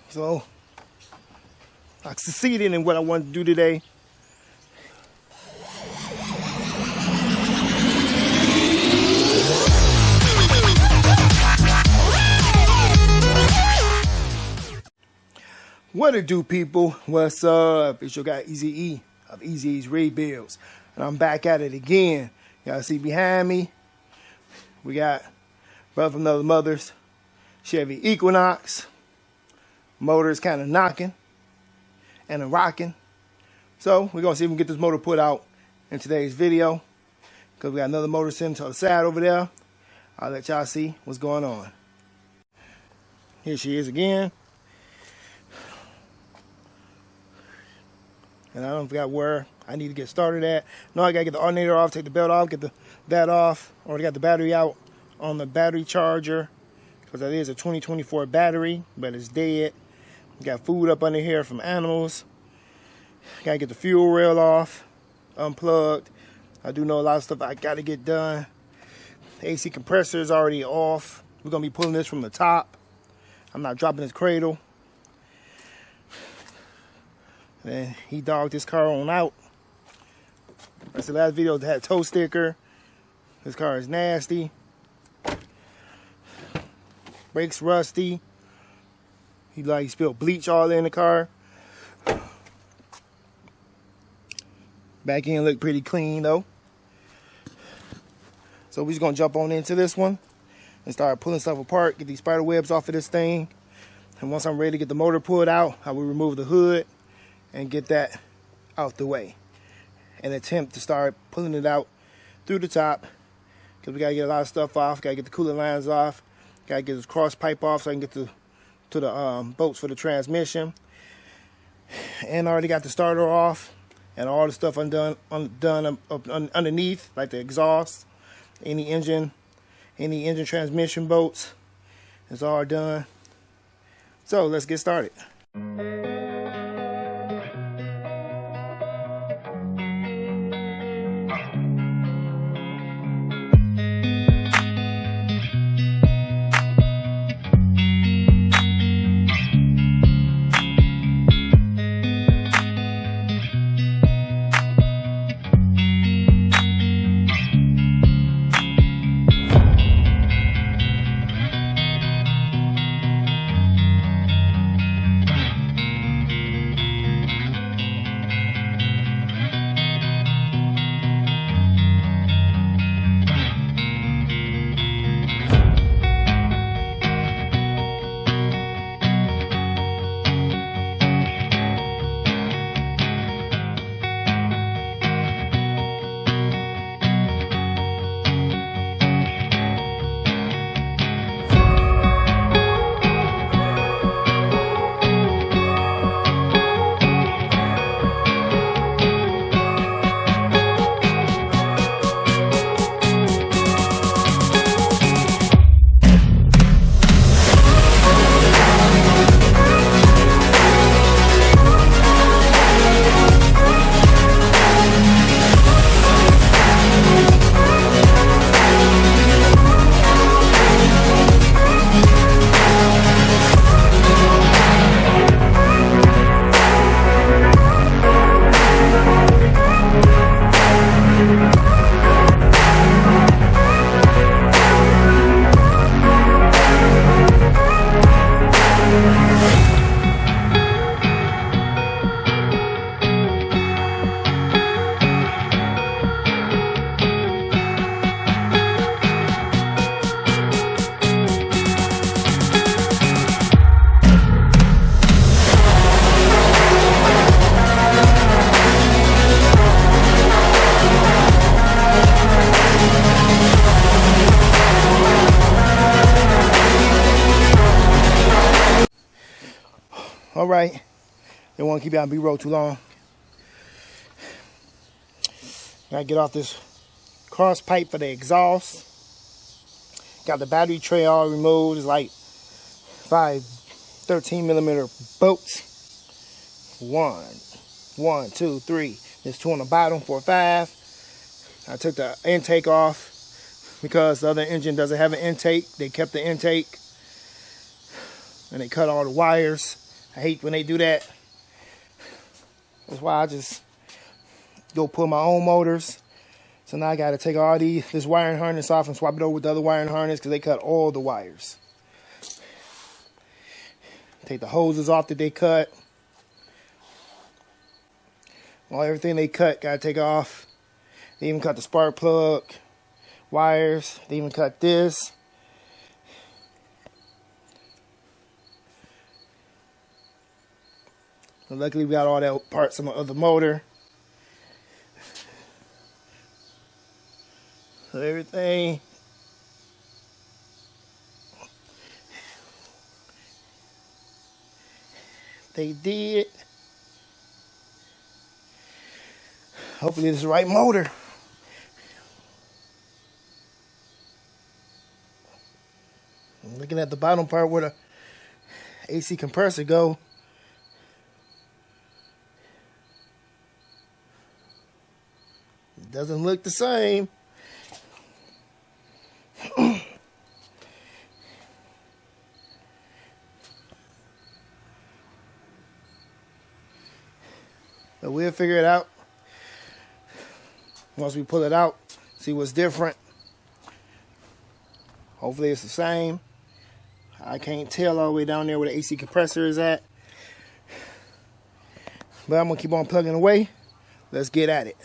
So I succeeded in what I wanted to do today. What it do, people? What's up? It's your guy Easy E of Easy E's Rebuilds, and I'm back at it again. Y'all see behind me, we got brother from another mother's Chevy Equinox. Motor is kind of knocking and a rocking. So we're gonna see if we can get this motor put out in today's video, because we got another motor sitting to the side over there. I'll let y'all see what's going on. Here she is again. And I don't forget where I need to get started at. No, I gotta get the alternator off, take the belt off, get that off. Already got the battery out on the battery charger, because that is a 2024 battery, but it's dead. Got food up under here from animals. Gotta get the fuel rail off, unplugged. I do know a lot of stuff I gotta get done. The AC compressor is already off. We're gonna be pulling this from the top. I'm not dropping this cradle. And he dogged his car on out. That's the last video that had a tow sticker. This car is nasty. Brakes rusty. He spilled bleach all in the car. Back end looked pretty clean though. So we're just gonna jump on into this one and start pulling stuff apart, get these spider webs off of this thing. And once I'm ready to get the motor pulled out, I will remove the hood and get that out the way and attempt to start pulling it out through the top, because we gotta get a lot of stuff off. Gotta get the coolant lines off, gotta get this cross pipe off so I can get to the bolts for the transmission. And I already got the starter off and all the stuff undone underneath, like the exhaust, any engine transmission bolts. It's all done. So let's get started. All right, don't want to keep you on B-roll too long. Gotta get off this cross pipe for the exhaust. Got the battery tray all removed. It's like 5 13mm bolts. One, two, three. There's 2 on the bottom for 5. I took the intake off because the other engine doesn't have an intake. They kept the intake and they cut all the wires I hate when they do that. That's why I just go pull my own motors. So now I got to take all this wiring harness off and swap it over with the other wiring harness because they cut all the wires. Take the hoses off that they cut. Everything they cut, got to take off. They even cut the spark plug wires. They even cut this. And luckily we got all that parts of the motor. So everything they did. Hopefully this is the right motor. I'm looking at the bottom part where the AC compressor go. It doesn't look the same. But we'll figure it out. Once we pull it out, see what's different. Hopefully it's the same. I can't tell all the way down there where the AC compressor is at. But I'm going to keep on plugging away. Let's get at it.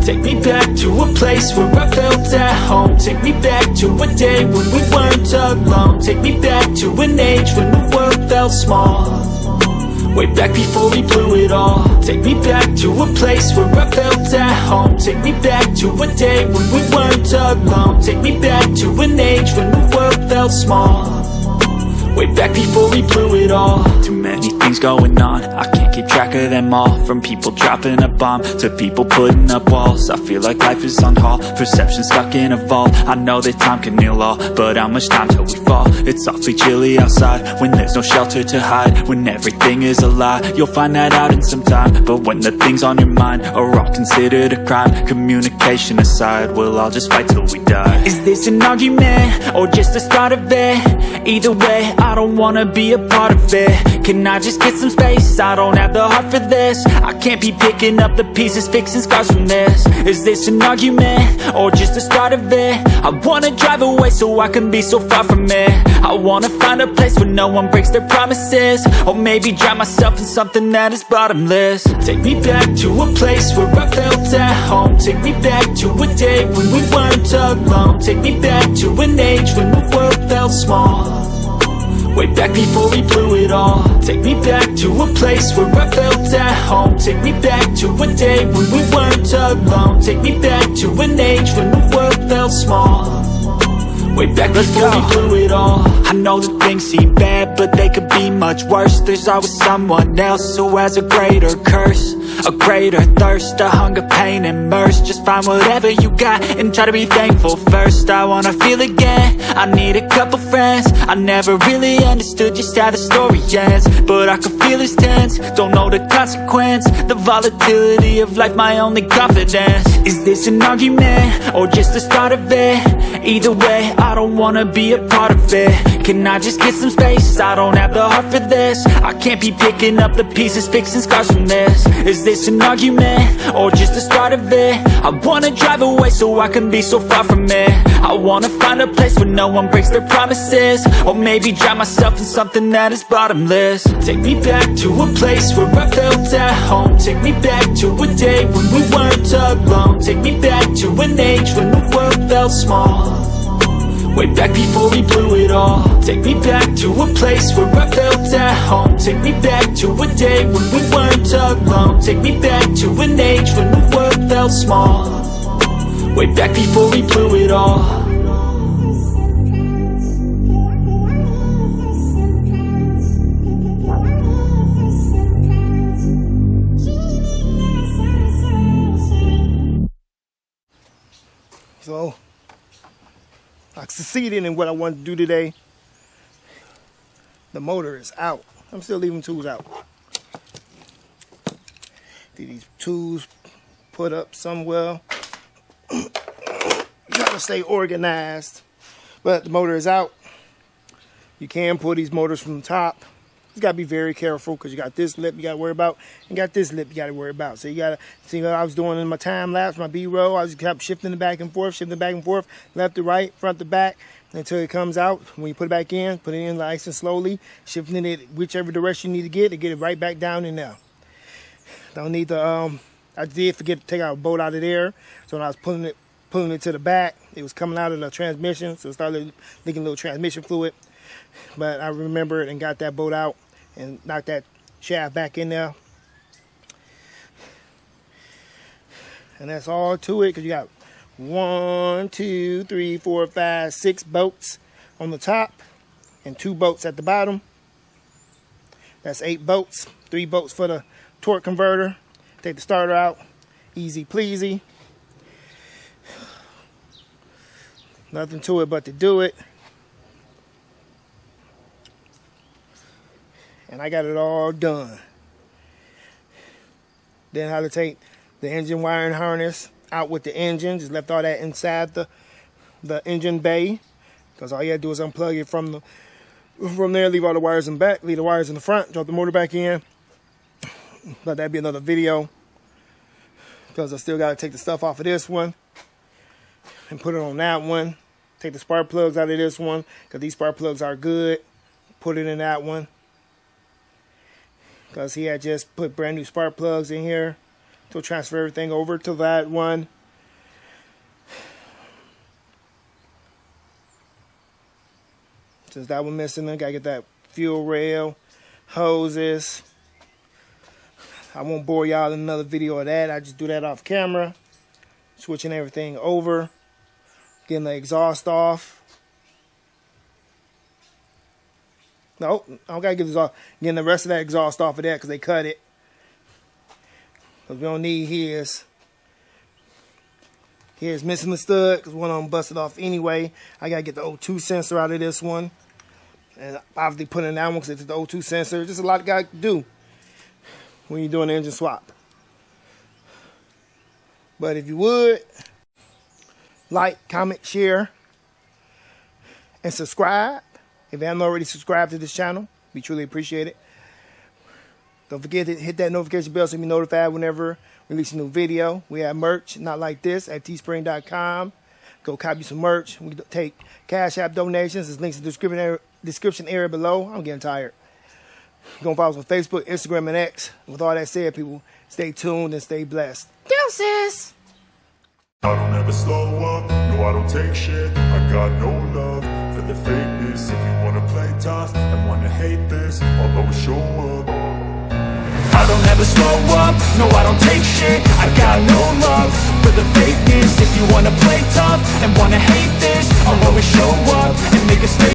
Take me back to a place where I felt at home. Take me back to a day when we weren't alone. Take me back to an age when the world felt small. Way back before we blew it all. Take me back to a place where I felt at home. Take me back to a day when we weren't alone. Take me back to an age when the world felt small. Way back before we blew it all. Too many things going on, I can't keep track of them all. From people dropping a bomb to people putting up walls. I feel like life is on hold, perception stuck in a vault. I know that time can heal all, but how much time till we fall? It's awfully chilly outside, when there's no shelter to hide. When everything is a lie, you'll find that out in some time. But when the things on your mind are all considered a crime, communication aside, we'll all just fight till we die. Is this an argument, or just the start of it? Either way, I don't wanna be a part of it. Can I just get some space? I don't have the heart for this. I can't be picking up the pieces, fixing scars from this. Is this an argument, or just the start of it? I wanna drive away so I can be so far from it. I wanna find a place where no one breaks their promises. Or maybe drown myself in something that is bottomless. Take me back to a place where I felt at home. Take me back to a day when we weren't alone. Take me back to an age when the world felt small. Way back before we blew it all. Take me back to a place where I felt at home. Take me back to a day when we weren't alone. Take me back to an age when the world felt small. Way back before we blew it all. I know that things seem bad, but they could be much worse. There's always someone else who has a greater curse, a greater thirst, a hunger, pain, and mercy. Just find whatever you got and try to be thankful first. I wanna feel again, I need a couple friends. I never really understood just how the story ends, but I can feel it's tense, don't know the consequence. The volatility of life, my only confidence. Is this an argument, or just the start of it? Either way, I don't wanna be a part of it. Can I just get some space? I don't have the heart for this. I can't be picking up the pieces, fixing scars from this. Is this an argument, or just the start of it? I wanna drive away so I can be so far from it. I wanna find a place where no one breaks their promises. Or maybe drown myself in something that is bottomless. Take me back to a place where I felt at home. Take me back to a day when we weren't alone. Take me back to an age when the world felt small. Way back before we blew it all. Take me back to a place where I felt at home. Take me back to a day when we weren't alone. Take me back to an age when the world felt small. Way back before we blew it all. So I succeeded in what I wanted to do today. The motor is out. I'm still leaving tools out. These tools put up somewhere. Try to stay organized. But the motor is out. You can pull these motors from the top. You gotta be very careful because you got this lip you gotta worry about, and got this lip you gotta worry about. So you gotta see what I was doing in my time lapse, my B-roll. I just kept shifting it back and forth, left to right, front to back, until it comes out. When you put it back in, put it in nice and slowly, shifting it whichever direction you need to get it right back down in there. Don't need to, I did forget to take out a bolt out of there. So when I was pulling it to the back, it was coming out of the transmission, so it started leaking a little transmission fluid. But I remembered and got that bolt out and knocked that shaft back in there. And that's all to it, because you got 1, 2, 3, 4, 5, 6 bolts on the top and 2 bolts at the bottom. That's 8 bolts, 3 bolts for the torque converter. Take the starter out, easy pleasy. Nothing to it but to do it. And I got it all done. Then how to take the engine wiring harness out with the engine. Just left all that inside the engine bay, because all you had to do is unplug it from there, leave all the wires in back, leave the wires in the front, drop the motor back in. But that'd be another video, because I still got to take the stuff off of this one and put it on that one. Take the spark plugs out of this one, because these spark plugs are good. Put it in that one, because he had just put brand new spark plugs in here to transfer everything over to that one. Since that one missing, I gotta get that fuel rail, hoses. I won't bore y'all in another video of that. I just do that off camera. Switching everything over, getting the exhaust off. No, I don't gotta get this off. Getting the rest of that exhaust off of that, because they cut it. Because we don't need his. Here's missing the stud, because one of them busted off anyway. I gotta get the O2 sensor out of this one. And obviously put in that one, because it's the O2 sensor. Just a lot of guys do when you're doing the engine swap. But if you would, like, comment, share, and subscribe. If you haven't already subscribed to this channel, we truly appreciate it. Don't forget to hit that notification bell so you be notified whenever we release a new video. We have merch, not like this, at teespring.com. Go copy some merch. We take Cash App donations. There's links in the description area below. I'm getting tired. Go and follow us on Facebook, Instagram, and X. With all that said, people, stay tuned and stay blessed. Deuces! I don't ever slow up, no I don't take shit. I got no love for the fakeness. If you wanna play tough and wanna hate this, I'll always show up. I don't ever slow up, no I don't take shit. I got no love for the fakeness. If you wanna play tough and wanna hate this, I'll always show up and make a statement.